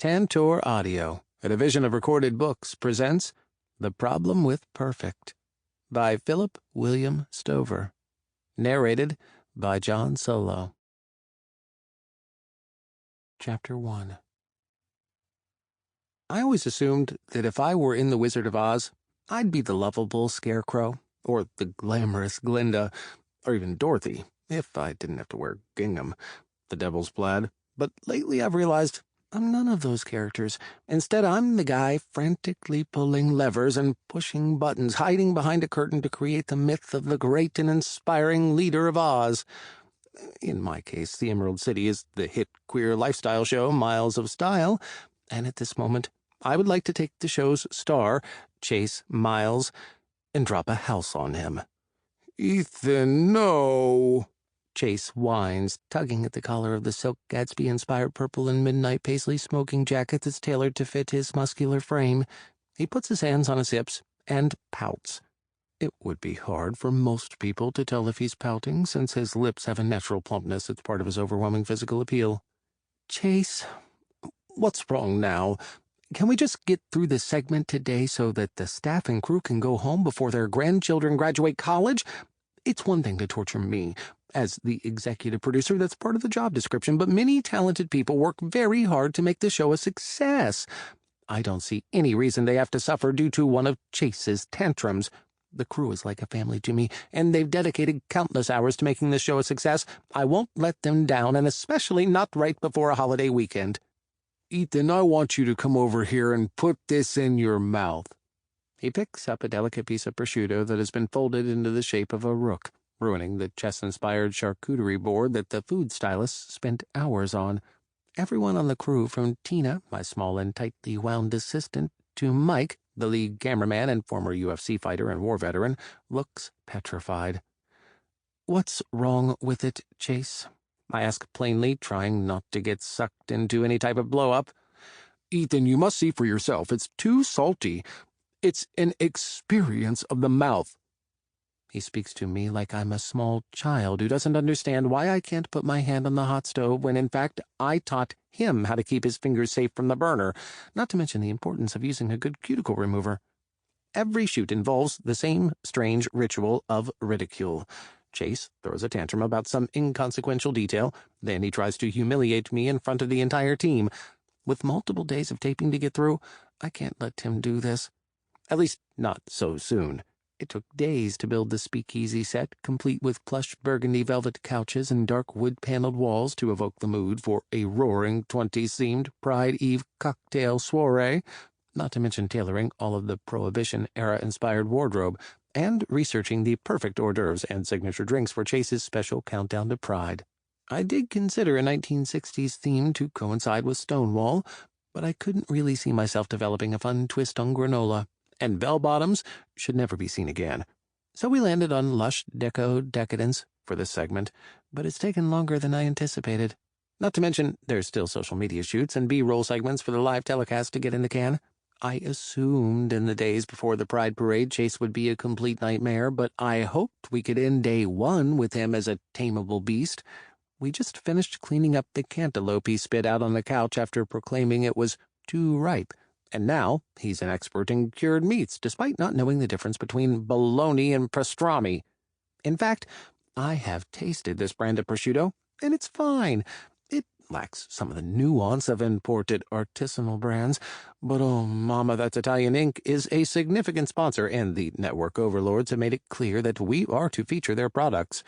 Tantor Audio, a division of Recorded Books, presents The Problem with Perfect by Philip William Stover. Narrated by John Solo. Chapter 1. I always assumed that if I were in The Wizard of Oz, I'd be the lovable Scarecrow, or the glamorous Glinda, or even Dorothy, if I didn't have to wear gingham, the devil's plaid. But lately I've realized I'm none of those characters. Instead, I'm the guy frantically pulling levers and pushing buttons, hiding behind a curtain to create the myth of the great and inspiring leader of Oz. In my case, the Emerald City is the hit queer lifestyle show, Miles of Style, and at this moment, I would like to take the show's star, Chase Myles, and drop a house on him. "Ethan, no!" Chase whines, tugging at the collar of the silk Gatsby-inspired purple and midnight paisley smoking jacket that's tailored to fit his muscular frame. He puts his hands on his hips and pouts. It would be hard for most people to tell if he's pouting, since his lips have a natural plumpness that's part of his overwhelming physical appeal. "Chase, what's wrong now? Can we just get through this segment today so that the staff and crew can go home before their grandchildren graduate college? It's one thing to torture me. As the executive producer, that's part of the job description, but many talented people work very hard to make the show a success. I don't see any reason they have to suffer due to one of Chase's tantrums. The crew is like a family to me, and they've dedicated countless hours to making the show a success. I won't let them down, and especially not right before a holiday weekend." "Ethan, I want you to come over here and put this in your mouth." He picks up a delicate piece of prosciutto that has been folded into the shape of a rook, ruining the chess-inspired charcuterie board that the food stylist spent hours on. Everyone on the crew, from Tina, my small and tightly wound assistant, to Mike, the lead cameraman and former UFC fighter and war veteran, looks petrified. "What's wrong with it, Chase?" I ask plainly, trying not to get sucked into any type of blow-up. "Ethan, you must see for yourself. It's too salty. It's an experience of the mouth." He speaks to me like I'm a small child who doesn't understand why I can't put my hand on the hot stove when, in fact, I taught him how to keep his fingers safe from the burner, not to mention the importance of using a good cuticle remover. Every shoot involves the same strange ritual of ridicule. Chase throws a tantrum about some inconsequential detail, then he tries to humiliate me in front of the entire team. With multiple days of taping to get through, I can't let him do this. At least, not so soon. It took days to build the speakeasy set, complete with plush burgundy velvet couches and dark wood-paneled walls to evoke the mood for a roaring 20s-themed Pride Eve cocktail soiree, not to mention tailoring all of the Prohibition-era-inspired wardrobe, and researching the perfect hors d'oeuvres and signature drinks for Chase's special countdown to Pride. I did consider a 1960s theme to coincide with Stonewall, but I couldn't really see myself developing a fun twist on granola, and bell-bottoms should never be seen again. So we landed on lush deco decadence for this segment, but it's taken longer than I anticipated. Not to mention, there's still social media shoots and B-roll segments for the live telecast to get in the can. I assumed in the days before the Pride Parade Chase would be a complete nightmare, but I hoped we could end day one with him as a tameable beast. We just finished cleaning up the cantaloupe he spit out on the couch after proclaiming it was too ripe, and now he's an expert in cured meats, despite not knowing the difference between bologna and pastrami. In fact, I have tasted this brand of prosciutto, and it's fine. It lacks some of the nuance of imported artisanal brands, but oh, Mama, That's Italian Inc. is a significant sponsor, and the network overlords have made it clear that we are to feature their products.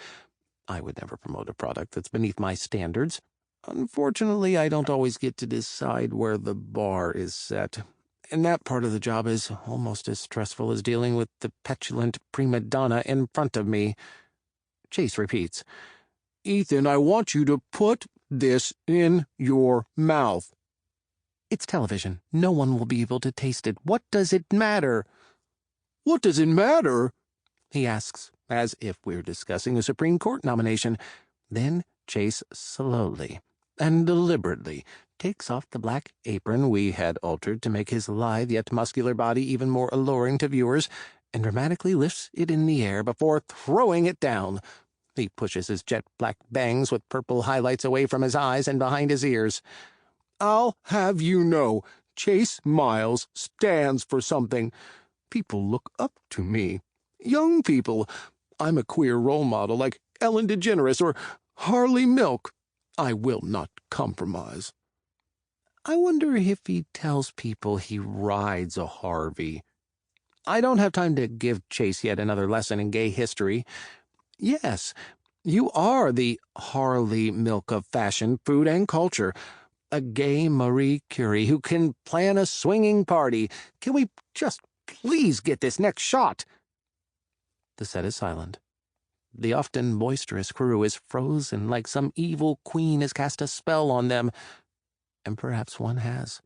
I would never promote a product that's beneath my standards. Unfortunately, I don't always get to decide where the bar is set, and that part of the job is almost as stressful as dealing with the petulant prima donna in front of me. Chase repeats, "Ethan, I want you to put this in your mouth." "It's television. No one will be able to taste it. What does it matter?" "What does it matter?" he asks, as if we're discussing a Supreme Court nomination. Then Chase slowly and deliberately takes off the black apron we had altered to make his lithe yet muscular body even more alluring to viewers, and dramatically lifts it in the air before throwing it down. He pushes his jet black bangs with purple highlights away from his eyes and behind his ears. I'll have you know, Chase Myles stands for something. People look up to me. Young people. I'm a queer role model like Ellen DeGeneres or Harley Milk. I will not compromise. I wonder if he tells people he rides a Harvey. I don't have time to give Chase yet another lesson in gay history. Yes, you are the Harley Milk of fashion, food, and culture. A gay Marie Curie who can plan a swinging party. Can we just please get this next shot? The set is silent. The often boisterous crew is frozen like some evil queen has cast a spell on them. And perhaps one has.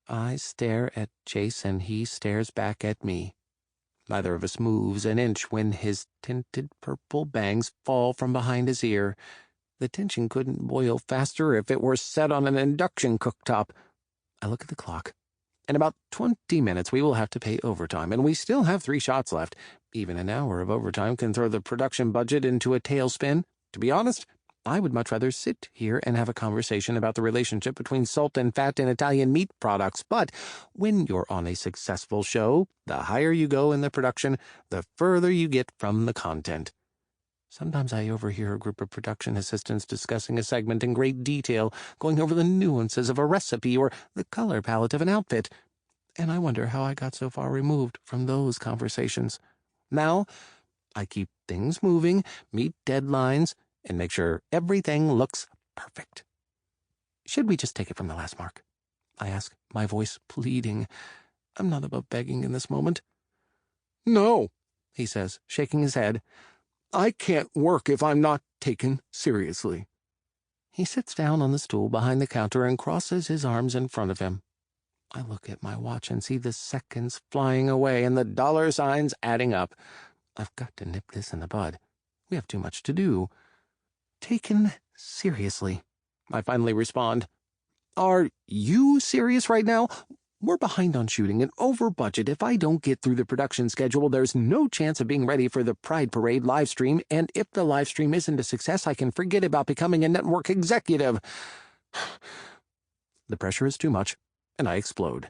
I stare at Chase and he stares back at me. Neither of us moves an inch when his tinted purple bangs fall from behind his ear. The tension couldn't boil faster if it were set on an induction cooktop. I look at the clock. In about 20 minutes we will have to pay overtime, and we still have 3 shots left. Even an hour of overtime can throw the production budget into a tailspin. To be honest, I would much rather sit here and have a conversation about the relationship between salt and fat in Italian meat products. But when you're on a successful show, the higher you go in the production, the further you get from the content. Sometimes I overhear a group of production assistants discussing a segment in great detail, going over the nuances of a recipe or the color palette of an outfit. And I wonder how I got so far removed from those conversations. Now, I keep things moving, meet deadlines, and make sure everything looks perfect. Should we just take it from the last mark? I ask, my voice pleading. I'm not above begging in this moment. No, he says, shaking his head. I can't work if I'm not taken seriously. He sits down on the stool behind the counter and crosses his arms in front of him. I look at my watch and see the seconds flying away and the dollar signs adding up. I've got to nip this in the bud. We have too much to do. Taken seriously, I finally respond. Are you serious right now? We're behind on shooting and over budget. If I don't get through the production schedule, there's no chance of being ready for the Pride Parade live stream, and if the live stream isn't a success, I can forget about becoming a network executive. The pressure is too much, and I explode.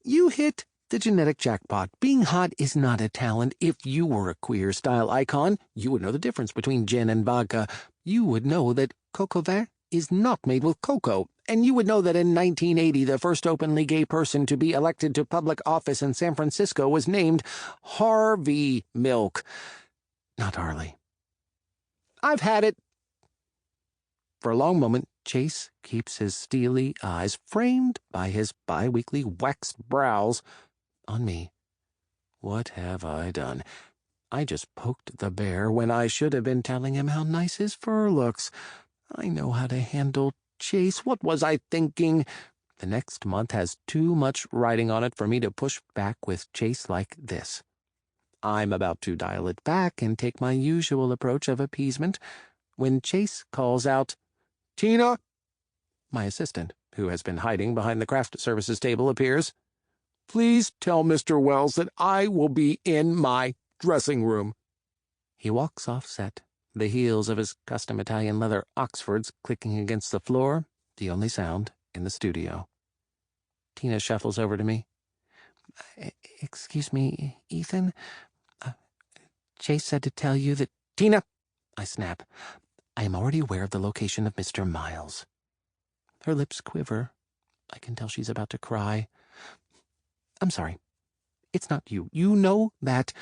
You hit the genetic jackpot. Being hot is not a talent. If you were a queer style icon, you would know the difference between gin and vodka. You would know that coco vin is not made with cocoa, and you would know that in 1980 the first openly gay person to be elected to public office in San Francisco was named Harvey Milk, not Harley. I've had it. For a long moment, Chase keeps his steely eyes, framed by his bi-weekly waxed brows, on me. What have I done? I just poked the bear when I should have been telling him how nice his fur looks. I know how to handle Chase. What was I thinking? The next month has too much writing on it for me to push back with Chase like this. I'm about to dial it back and take my usual approach of appeasement when Chase calls out, Tina! My assistant, who has been hiding behind the craft services table, appears. Please tell Mr. Wells that I will be in my dressing room. He walks off set, the heels of his custom Italian leather Oxfords clicking against the floor, the only sound in the studio. Tina shuffles over to me. Excuse me, Ethan? Chase said to tell you that... Tina! I snap. I am already aware of the location of Mr. Myles. Her lips quiver. I can tell she's about to cry. I'm sorry. It's not you. You know that.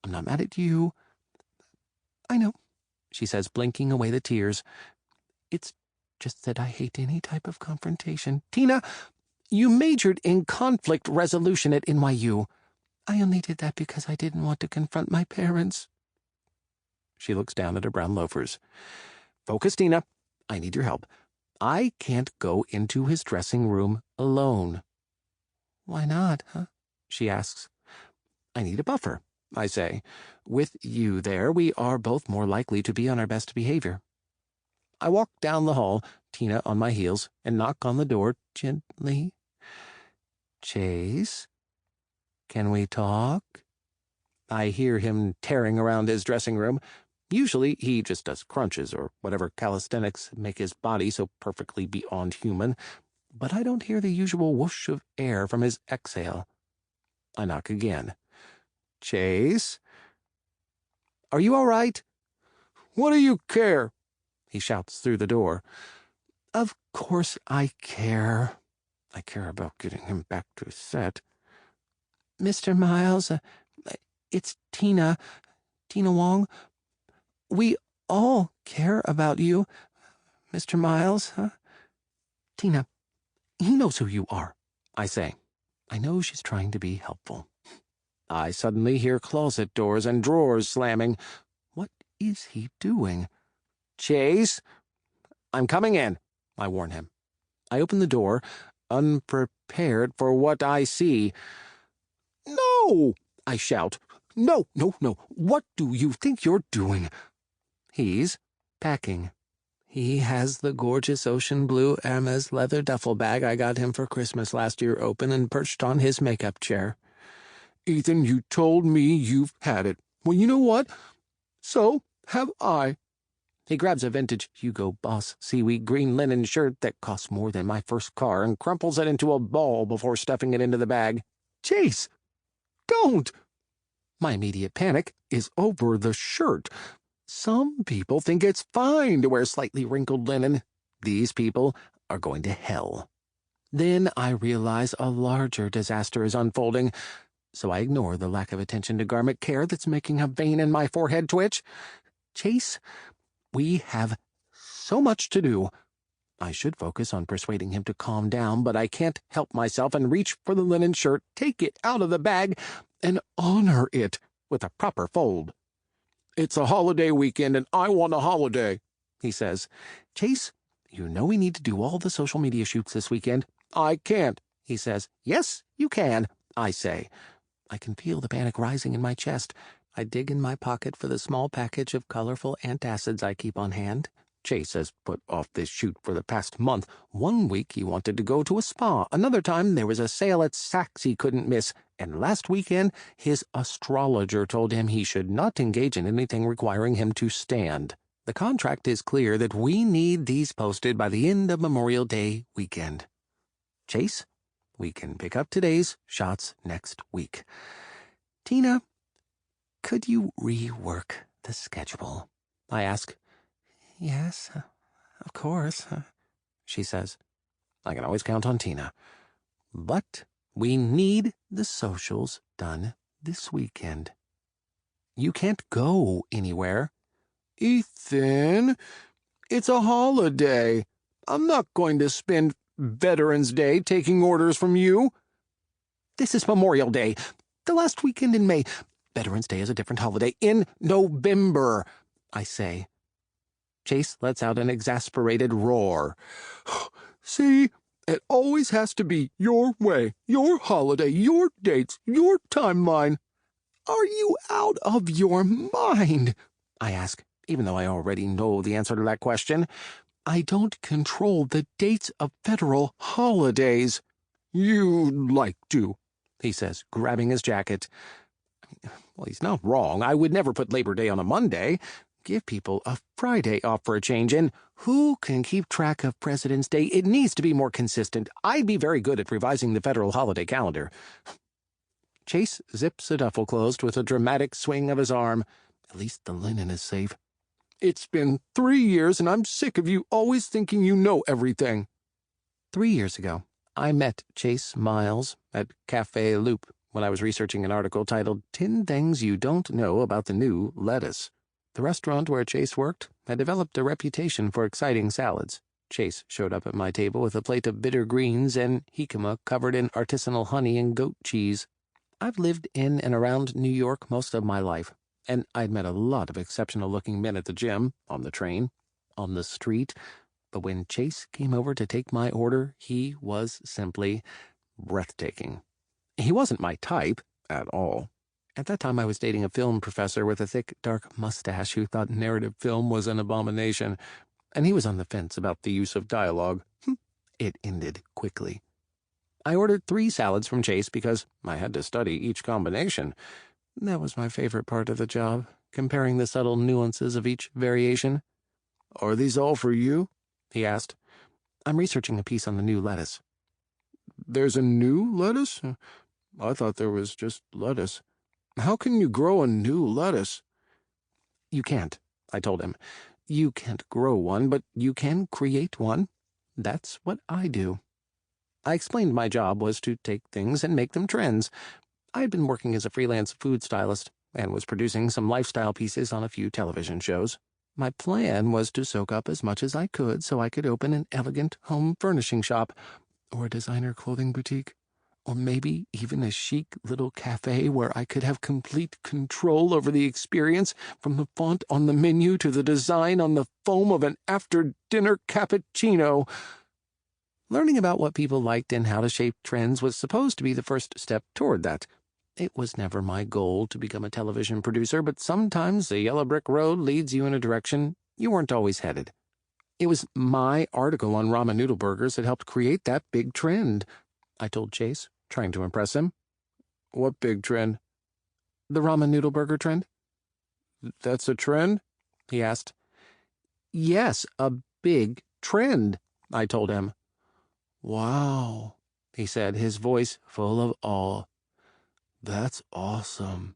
I'm not mad at you. I know, she says, blinking away the tears. It's just that I hate any type of confrontation. Tina, you majored in conflict resolution at NYU. I only did that because I didn't want to confront my parents. She looks down at her brown loafers. Focus, Tina. I need your help. I can't go into his dressing room alone. Why not, huh? She asks. I need a buffer, I say. With you there, we are both more likely to be on our best behavior. I walk down the hall, Tina on my heels, and knock on the door gently. Chase, can we talk? I hear him tearing around his dressing room. Usually he just does crunches or whatever calisthenics make his body so perfectly beyond human. but I don't hear the usual whoosh of air from his exhale. I knock again. Chase? Are you all right? What do you care? He shouts through the door. Of course I care. I care about getting him back to set. Mr. Myles, it's Tina Wong. We all care about you, Mr. Myles, huh? Tina, he knows who you are, I say. I know she's trying to be helpful. I suddenly hear closet doors and drawers slamming. What is he doing? Chase? I'm coming in, I warn him. I open the door, unprepared for what I see. No! I shout. No. What do you think you're doing? He's packing. He has the gorgeous ocean blue Hermes leather duffel bag I got him for Christmas last year open and perched on his makeup chair. Ethan, you told me you've had it. Well, you know what? So have I. He grabs a vintage Hugo Boss seaweed green linen shirt that cost more than my first car and crumples it into a ball before stuffing it into the bag. Chase! Don't! My immediate panic is over the shirt. Some people think it's fine to wear slightly wrinkled linen. These people are going to hell. Then I realize a larger disaster is unfolding, so I ignore the lack of attention to garment care that's making a vein in my forehead twitch. Chase, we have so much to do. I should focus on persuading him to calm down, but I can't help myself and reach for the linen shirt, take it out of the bag, and honor it with a proper fold. It's a holiday weekend, and I want a holiday, he says. Chase, you know we need to do all the social media shoots this weekend. I can't, he says. Yes, you can, I say. I can feel the panic rising in my chest. I dig in my pocket for the small package of colorful antacids I keep on hand. Chase has put off this shoot for the past month. One week he wanted to go to a spa. Another time there was a sale at Saks he couldn't miss. And last weekend his astrologer told him he should not engage in anything requiring him to stand. The contract is clear that we need these posted by the end of Memorial Day weekend. Chase, we can pick up today's shots next week. Tina, could you rework the schedule? I ask. Yes, of course, she says. I can always count on Tina. But we need the socials done this weekend. You can't go anywhere. Ethan, it's a holiday. I'm not going to spend Veterans Day taking orders from you. This is Memorial Day, the last weekend in May. Veterans Day is a different holiday in November, I say. Chase lets out an exasperated roar. See, it always has to be your way, your holiday, your dates, your timeline. Are you out of your mind? I ask, even though I already know the answer to that question. I don't control the dates of federal holidays. You'd like to, he says, grabbing his jacket. Well, he's not wrong. I would never put Labor Day on a Monday. Give people a Friday off for a change, and who can keep track of President's Day? It needs to be more consistent. I'd be very good at revising the federal holiday calendar. Chase zips a duffel closed with a dramatic swing of his arm. At least the linen is safe. It's been 3 years, and I'm sick of you always thinking you know everything. 3 years ago, I met Chase Myles at Café Loop when I was researching an article titled 10 Things You Don't Know About the New Lettuce. The restaurant where Chase worked had developed a reputation for exciting salads. Chase showed up at my table with a plate of bitter greens and jicama covered in artisanal honey and goat cheese. I've lived in and around New York most of my life, and I'd met a lot of exceptional-looking men at the gym, on the train, on the street, but when Chase came over to take my order, he was simply breathtaking. He wasn't my type at all. At that time, I was dating a film professor with a thick, dark mustache who thought narrative film was an abomination, and he was on the fence about the use of dialogue. It ended quickly. I ordered 3 salads from Chase because I had to study each combination. That was my favorite part of the job, comparing the subtle nuances of each variation. Are these all for you? He asked. I'm researching a piece on the new lettuce, There's a new lettuce? I thought there was just lettuce. How can you grow a new lettuce? You can't, I told him. You can't grow one, but you can create one. That's what I do. I explained my job was to take things and make them trends. I had been working as a freelance food stylist and was producing some lifestyle pieces on a few television shows. My plan was to soak up as much as I could so I could open an elegant home furnishing shop, or a designer clothing boutique, or maybe even a chic little cafe where I could have complete control over the experience, from the font on the menu to the design on the foam of an after-dinner cappuccino. Learning about what people liked and how to shape trends was supposed to be the first step toward that. It was never my goal to become a television producer, but sometimes the yellow brick road leads you in a direction you weren't always headed. It was my article on ramen noodle burgers that helped create that big trend, I told Chase, trying to impress him. What big trend? The ramen noodle burger trend. That's a trend? He asked. Yes, a big trend, I told him. Wow, he said, his voice full of awe. That's awesome.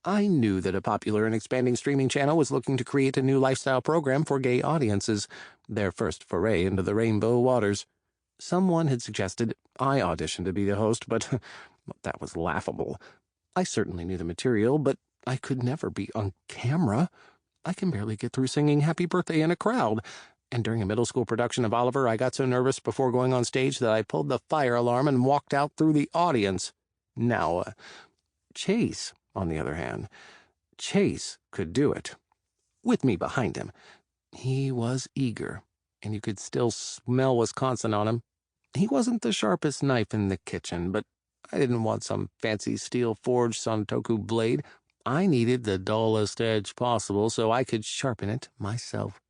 I knew that a popular and expanding streaming channel was looking to create a new lifestyle program for gay audiences, their first foray into the rainbow waters. Someone had suggested I audition to be the host, but that was laughable. I certainly knew the material, but I could never be on camera. I can barely get through singing Happy Birthday in a crowd. And during a middle school production of Oliver, I got so nervous before going on stage that I pulled the fire alarm and walked out through the audience. Now, Chase, on the other hand, Chase could do it. With me behind him. He was eager, and you could still smell Wisconsin on him. He wasn't the sharpest knife in the kitchen, but I didn't want some fancy steel-forged Santoku blade. I needed the dullest edge possible so I could sharpen it myself.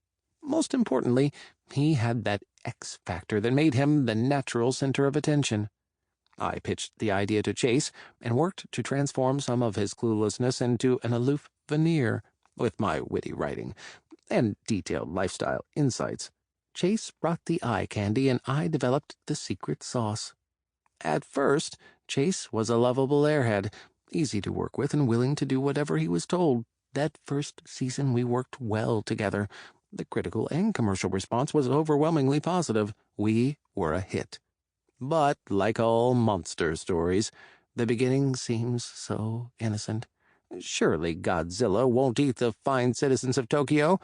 Most importantly, he had that X factor that made him the natural center of attention. I pitched the idea to Chase and worked to transform some of his cluelessness into an aloof veneer with my witty writing and detailed lifestyle insights. Chase brought the eye candy, and I developed the secret sauce. At first, Chase was a lovable airhead, easy to work with and willing to do whatever he was told. That first season we worked well together. The critical and commercial response was overwhelmingly positive. We were a hit. But, like all monster stories, the beginning seems so innocent. Surely Godzilla won't eat the fine citizens of Tokyo.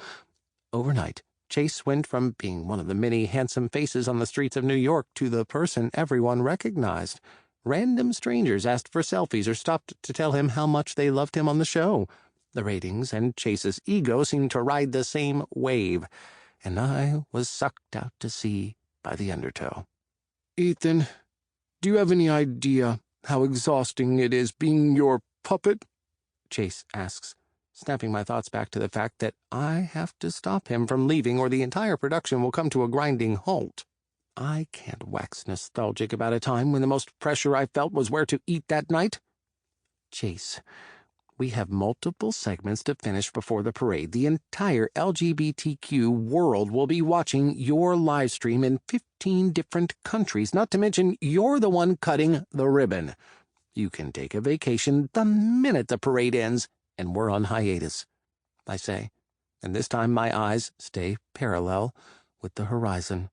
Overnight, Chase went from being one of the many handsome faces on the streets of New York to the person everyone recognized. Random strangers asked for selfies or stopped to tell him how much they loved him on the show. The ratings and Chase's ego seemed to ride the same wave, and I was sucked out to sea by the undertow. Ethan, do you have any idea how exhausting it is being your puppet? Chase asks, snapping my thoughts back to the fact that I have to stop him from leaving or the entire production will come to a grinding halt. I can't wax nostalgic about a time when the most pressure I felt was where to eat that night. Chase, we have multiple segments to finish before the parade. The entire LGBTQ world will be watching your live stream in 15 different countries, not to mention you're the one cutting the ribbon. You can take a vacation the minute the parade ends, and we're on hiatus, I say, and this time my eyes stay parallel with the horizon.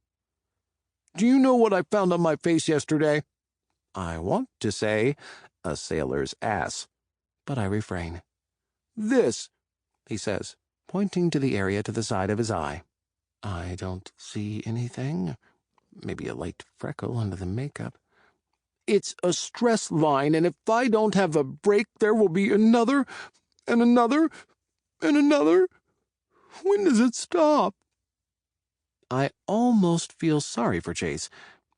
Do you know what I found on my face yesterday? I want to say a sailor's ass, but I refrain. This, he says, pointing to the area to the side of his eye. I don't see anything. Maybe a light freckle under the makeup. It's a stress line, and if I don't have a break, there will be another, and another, and another. When does it stop? I almost feel sorry for Chase.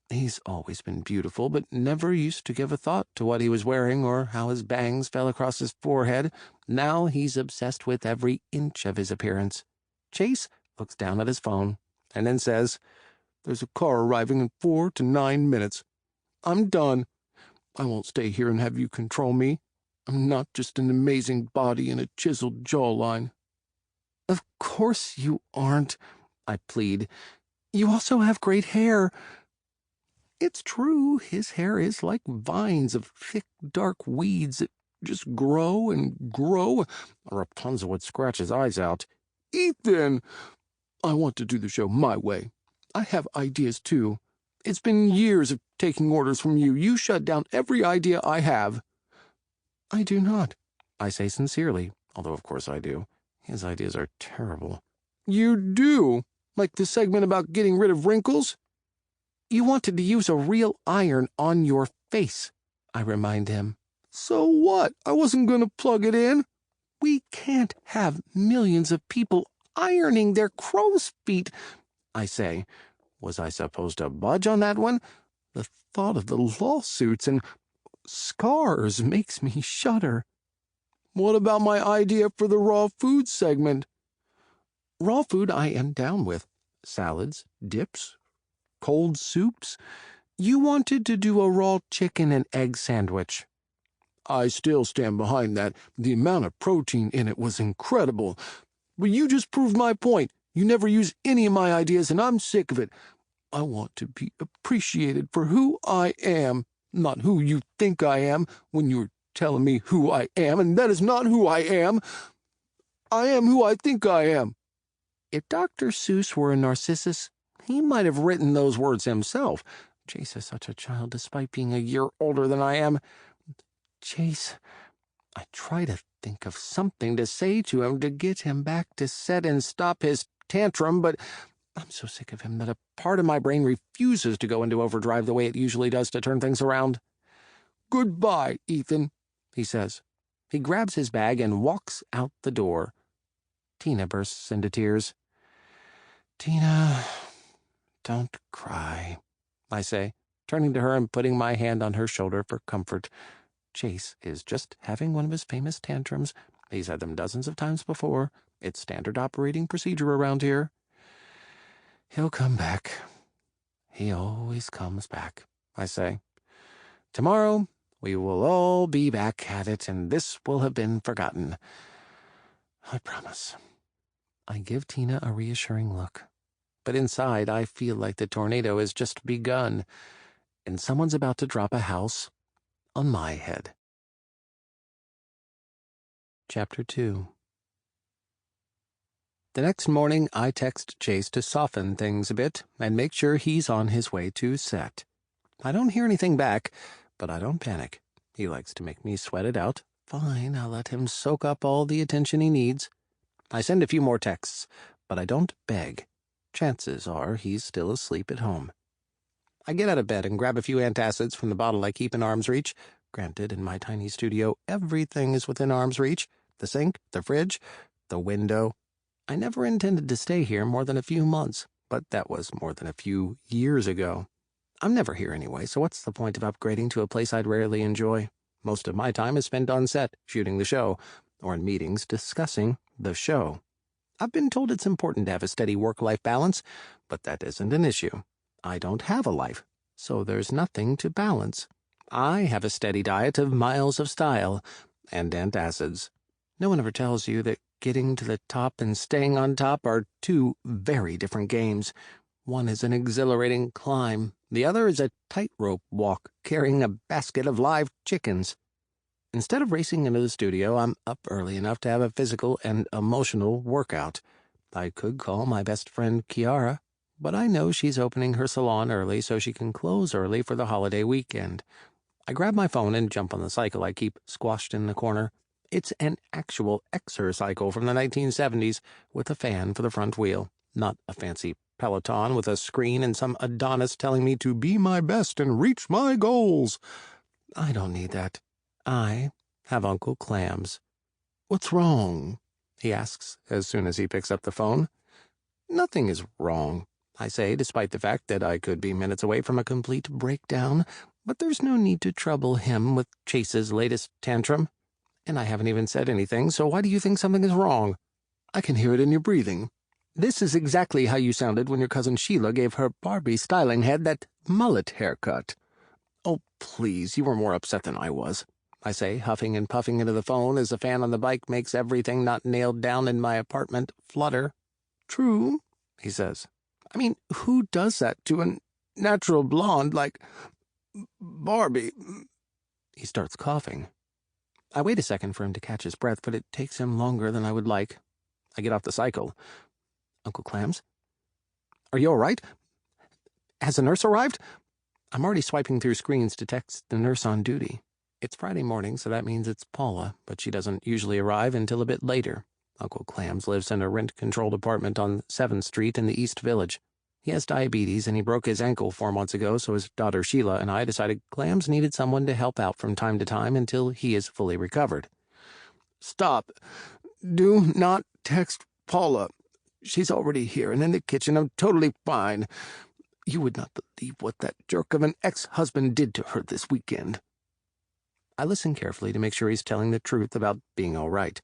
He's always been beautiful, but never used to give a thought to what he was wearing or how his bangs fell across his forehead. Now he's obsessed with every inch of his appearance. Chase looks down at his phone and then says, There's a car arriving in 4 to 9 minutes. I'm done. I won't stay here and have you control me. I'm not just an amazing body and a chiseled jawline. Of course you aren't, I plead. You also have great hair. It's true, his hair is like vines of thick, dark weeds that just grow and grow. Rapunzel would scratch his eyes out. Ethan! I want to do the show my way. I have ideas, too. It's been years of taking orders from you. You shut down every idea I have. I do not, I say sincerely, although of course I do. His ideas are terrible. You do? Like the segment about getting rid of wrinkles? You wanted to use a real iron on your face, I remind him. So what? I wasn't going to plug it in. We can't have millions of people ironing their crow's feet, I say. Was I supposed to budge on that one? The thought of the lawsuits and scars makes me shudder. What about my idea for the raw food segment? Raw food I am down with. Salads, dips, cold soups. You wanted to do a raw chicken and egg sandwich. I still stand behind that. The amount of protein in it was incredible. But you just proved my point. You never use any of my ideas, and I'm sick of it. I want to be appreciated for who I am, not who you think I am when you're telling me who I am, and that is not who I am. I am who I think I am. If Dr. Seuss were a Narcissus, he might have written those words himself. Chase is such a child despite being a year older than I am. Chase, I try to think of something to say to him to get him back to set and stop his tantrum, but I'm so sick of him that a part of my brain refuses to go into overdrive the way it usually does to turn things around. Goodbye, Ethan, he says. He grabs his bag and walks out the door. Tina bursts into tears. Tina, don't cry, I say, turning to her and putting my hand on her shoulder for comfort. Chase is just having one of his famous tantrums. He's had them dozens of times before. It's standard operating procedure around here. He'll come back. He always comes back, I say. Tomorrow, we will all be back at it, and this will have been forgotten. I promise. I give Tina a reassuring look. But inside, I feel like the tornado has just begun, and someone's about to drop a house on my head. Chapter 2. The next morning, I text Chase to soften things a bit and make sure he's on his way to set. I don't hear anything back, but I don't panic. He likes to make me sweat it out. Fine, I'll let him soak up all the attention he needs. I send a few more texts, but I don't beg. Chances are he's still asleep at home. I get out of bed and grab a few antacids from the bottle I keep in arm's reach. Granted, in my tiny studio, everything is within arm's reach. The sink, the fridge, the window. I never intended to stay here more than a few months, but that was more than a few years ago. I'm never here anyway, so what's the point of upgrading to a place I'd rarely enjoy? Most of my time is spent on set, shooting the show, or in meetings discussing the show. I've been told it's important to have a steady work-life balance, but that isn't an issue. I don't have a life, so there's nothing to balance. I have a steady diet of miles of style and antacids. No one ever tells you that getting to the top and staying on top are two very different games. One is an exhilarating climb. The other is a tightrope walk carrying a basket of live chickens. Instead of racing into the studio, I'm up early enough to have a physical and emotional workout. I could call my best friend Kiara, but I know she's opening her salon early so she can close early for the holiday weekend. I grab my phone and jump on the cycle I keep squashed in the corner. It's an actual exercycle from the 1970s with a fan for the front wheel, not a fancy Peloton with a screen and some Adonis telling me to be my best and reach my goals. I don't need that. I have Uncle Clams. What's wrong? He asks as soon as he picks up the phone. Nothing is wrong, I say, despite the fact that I could be minutes away from a complete breakdown, but there's no need to trouble him with Chase's latest tantrum. And I haven't even said anything, so why do you think something is wrong? I can hear it in your breathing. This is exactly how you sounded when your cousin Sheila gave her Barbie styling head that mullet haircut. Oh, please, you were more upset than I was, I say, huffing and puffing into the phone as the fan on the bike makes everything not nailed down in my apartment flutter. True, he says. I mean, who does that to an natural blonde like Barbie." He starts coughing. I wait a second for him to catch his breath, but it takes him longer than I would like. I get off the cycle. "Uncle Clams? Are you all right? Has the nurse arrived?" I'm already swiping through screens to text the nurse on duty. It's Friday morning, so that means it's Paula, but she doesn't usually arrive until a bit later. Uncle Clams lives in a rent-controlled apartment on 7th Street in the East Village. He has diabetes, and he broke his ankle 4 months ago, so his daughter Sheila and I decided Clams needed someone to help out from time to time until he is fully recovered. "Stop. Do not text Paula. She's already here and in the kitchen. I'm totally fine. You would not believe what that jerk of an ex-husband did to her this weekend." I listen carefully to make sure he's telling the truth about being all right.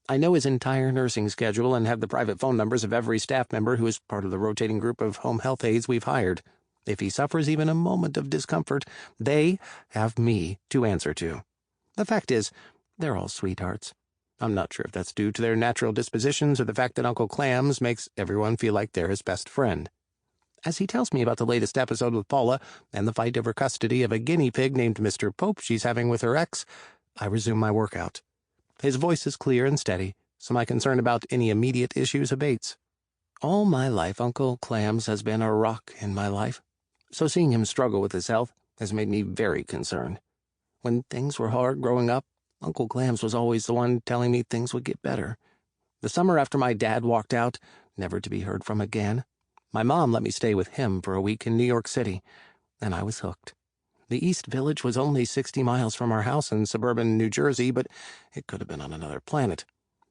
I know his entire nursing schedule and have the private phone numbers of every staff member who is part of the rotating group of home health aides we've hired. If he suffers even a moment of discomfort, they have me to answer to. The fact is, they're all sweethearts. I'm not sure if that's due to their natural dispositions or the fact that Uncle Clams makes everyone feel like they're his best friend. As he tells me about the latest episode with Paula and the fight over custody of a guinea pig named Mr. Pope she's having with her ex, I resume my workout. His voice is clear and steady, so my concern about any immediate issues abates. All my life, Uncle Clams has been a rock in my life, so seeing him struggle with his health has made me very concerned. When things were hard growing up, Uncle Clams was always the one telling me things would get better. The summer after my dad walked out, never to be heard from again, my mom let me stay with him for a week in New York City, and I was hooked. The East Village was only 60 miles from our house in suburban New Jersey, but it could have been on another planet.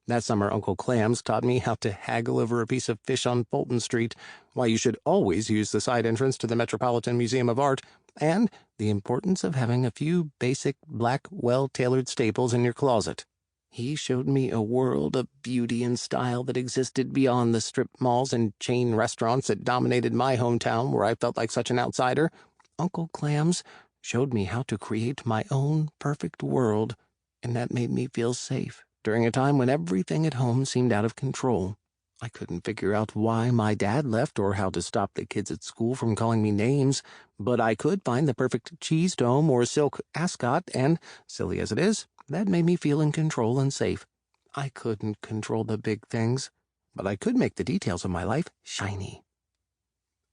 That summer, Uncle Clams taught me how to haggle over a piece of fish on Fulton Street, why you should always use the side entrance to the Metropolitan Museum of Art, and the importance of having a few basic, black, well-tailored staples in your closet. He showed me a world of beauty and style that existed beyond the strip malls and chain restaurants that dominated my hometown, where I felt like such an outsider. Uncle Clams showed me how to create my own perfect world, and that made me feel safe during a time when everything at home seemed out of control. I couldn't figure out why my dad left or how to stop the kids at school from calling me names, but I could find the perfect cheese dome or silk ascot, and, silly as it is, that made me feel in control and safe. I couldn't control the big things, but I could make the details of my life shiny.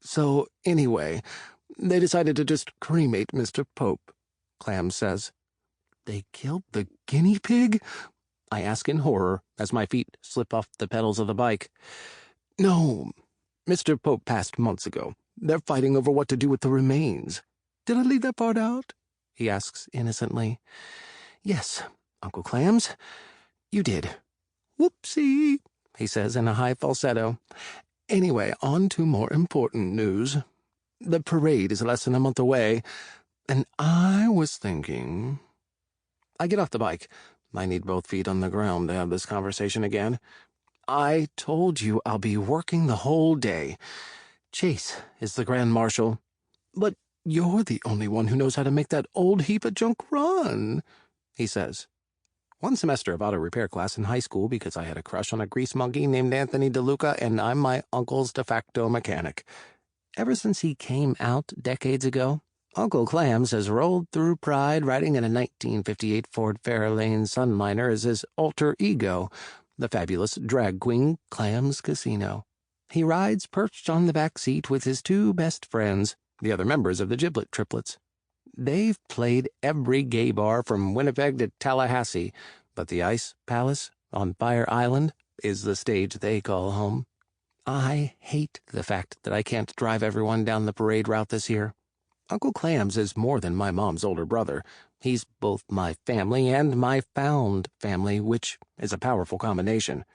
So, anyway, they decided to just cremate Mr. Pope, Clams says. "They killed the guinea pig?" I ask in horror as my feet slip off the pedals of the bike. "No, Mr. Pope passed months ago. They're fighting over what to do with the remains. Did I leave that part out?" he asks innocently. "Yes, Uncle Clams, you did." "Whoopsie," he says in a high falsetto. "Anyway, on to more important news. The parade is less than a month away, and I was thinking—" I get off the bike. I need both feet on the ground to have this conversation again. "I told you I'll be working the whole day. Chase is the Grand Marshal. But you're the only one who knows how to make that old heap of junk run," he says. One semester of auto repair class in high school because I had a crush on a grease monkey named Anthony DeLuca, and I'm my uncle's de facto mechanic. Ever since he came out decades ago, Uncle Clams has rolled through pride riding in a 1958 Ford Fairlane Sunliner as his alter ego, the fabulous drag queen Clams Casino. He rides perched on the back seat with his two best friends, the other members of the Giblet Triplets. They've played every gay bar from Winnipeg to Tallahassee, but the Ice Palace on Fire Island is the stage they call home. I hate the fact that I can't drive everyone down the parade route this year. Uncle Clams is more than my mom's older brother. He's both my family and my found family, which is a powerful combination.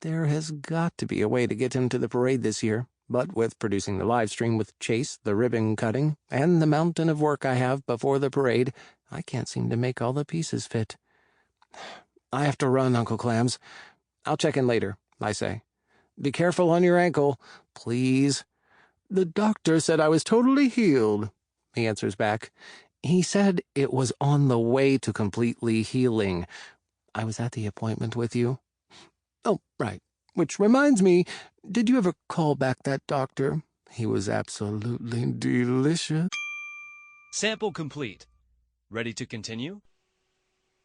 There has got to be a way to get him to the parade this year, but with producing the live stream with Chase, the ribbon cutting, and the mountain of work I have before the parade, I can't seem to make all the pieces fit. "I have to run, Uncle Clams. I'll check in later," I say. "Be careful on your ankle, please." "The doctor said I was totally healed," he answers back. "He said it was on the way to completely healing. I was at the appointment with you." "Oh, right. Which reminds me, did you ever call back that doctor? He was absolutely delicious. Sample complete. Ready to continue?